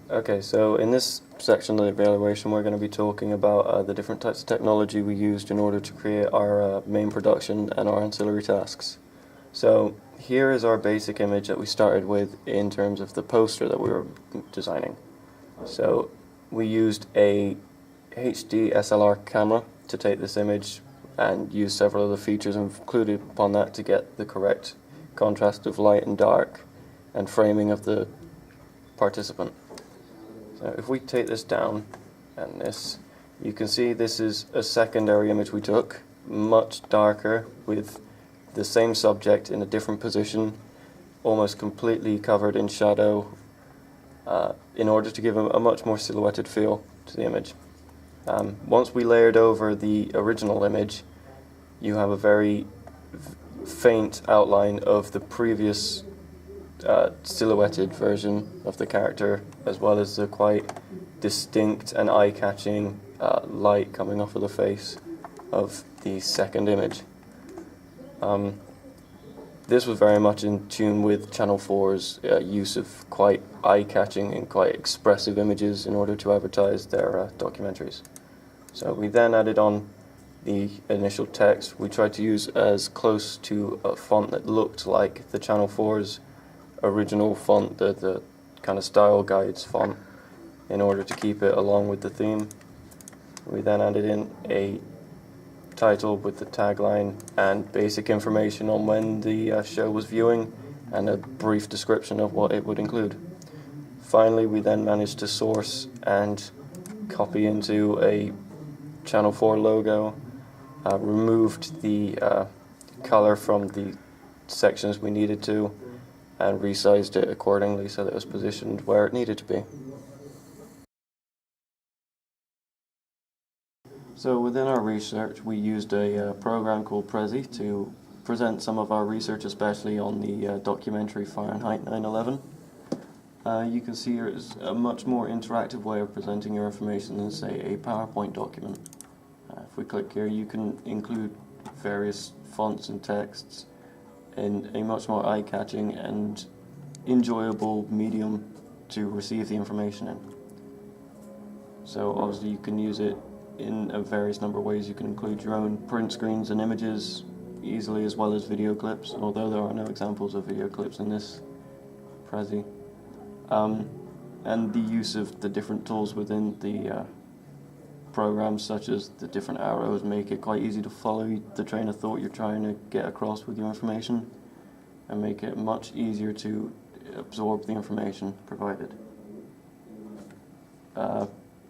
Okay, so in this section of the evaluation, we're going to be talking about the different types of technology we used in order to create our main production and our ancillary tasks. So here is our basic image that we started with in terms of the poster that we were designing. So we used a HD SLR camera to take this image and use several other features included upon that to get the correct contrast of light and dark and framing of the participant. So if we take this down and this, you can see this is a secondary image we took, much darker with the same subject in a different position, almost completely covered in shadow, in order to give a much more silhouetted feel to the image. Once we layered over the original image, you have a very faint outline of the previous silhouetted version of the character, as well as the quite distinct and eye-catching light coming off of the face of the second image. This was very much in tune with Channel 4's use of quite eye-catching and quite expressive images in order to advertise their documentaries. So we then added on the initial text. We tried to use as close to a font that looked like the Channel 4's original font, the kind of style guides font, in order to keep it along with the theme. We then added in a title with the tagline and basic information on when the show was viewing and a brief description of what it would include. Finally, we then managed to source and copy into a Channel 4 logo, removed the color from the sections we needed to, and resized it accordingly so that it was positioned where it needed to be. So within our research, we used a program called Prezi to present some of our research, especially on the documentary Fahrenheit 9/11. You can see here is a much more interactive way of presenting your information than, say, a PowerPoint document. If we click here, you can include various fonts and texts in a much more eye-catching and enjoyable medium to receive the information in. So obviously you can use it in a various number of ways. You can include your own print screens and images easily, as well as video clips, although there are no examples of video clips in this Prezi. And the use of the different tools within the programs, such as the different arrows, make it quite easy to follow the train of thought you're trying to get across with your information, and make it much easier to absorb the information provided.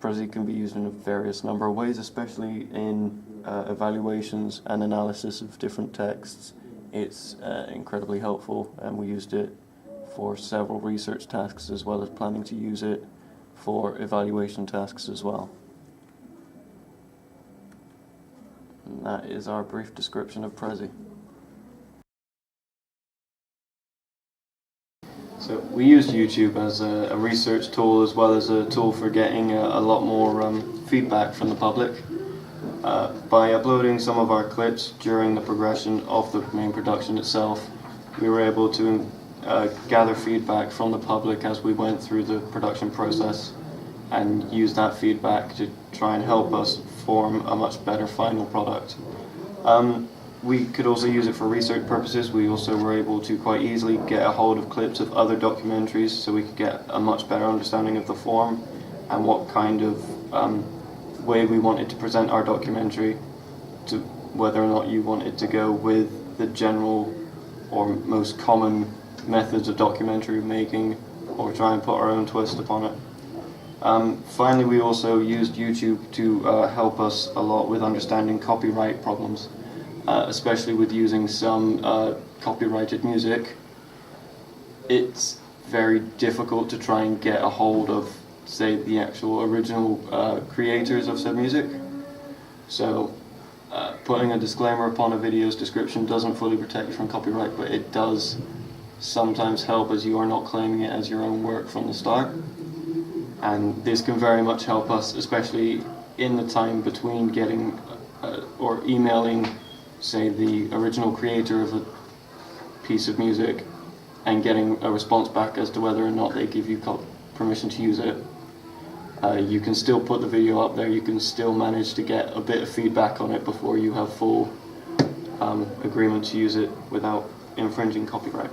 Prezi can be used in a various number of ways, especially in evaluations and analysis of different texts. It's incredibly helpful, and we used it for several research tasks, as well as planning to use it for evaluation tasks as well. And that is our brief description of Prezi. So we used YouTube as a research tool, as well as a tool for getting a lot more feedback from the public. By uploading some of our clips during the progression of the main production itself, we were able to gather feedback from the public as we went through the production process, and use that feedback to try and help us form a much better final product. We could also use it for research purposes. We also were able to quite easily get a hold of clips of other documentaries, so we could get a much better understanding of the form and what kind of way we wanted to present our documentary, to whether or not you wanted to go with the general or most common methods of documentary making, or try and put our own twist upon it. Finally, we also used YouTube to help us a lot with understanding copyright problems, especially with using some copyrighted music. It's very difficult to try and get a hold of, say, the actual original creators of said music. So putting a disclaimer upon a video's description doesn't fully protect you from copyright, but it does sometimes help, as you are not claiming it as your own work from the start. And this can very much help us, especially in the time between getting or emailing, say, the original creator of a piece of music and getting a response back as to whether or not they give you permission to use it, you can still put the video up there. You can still manage to get a bit of feedback on it before you have full agreement to use it without infringing copyright.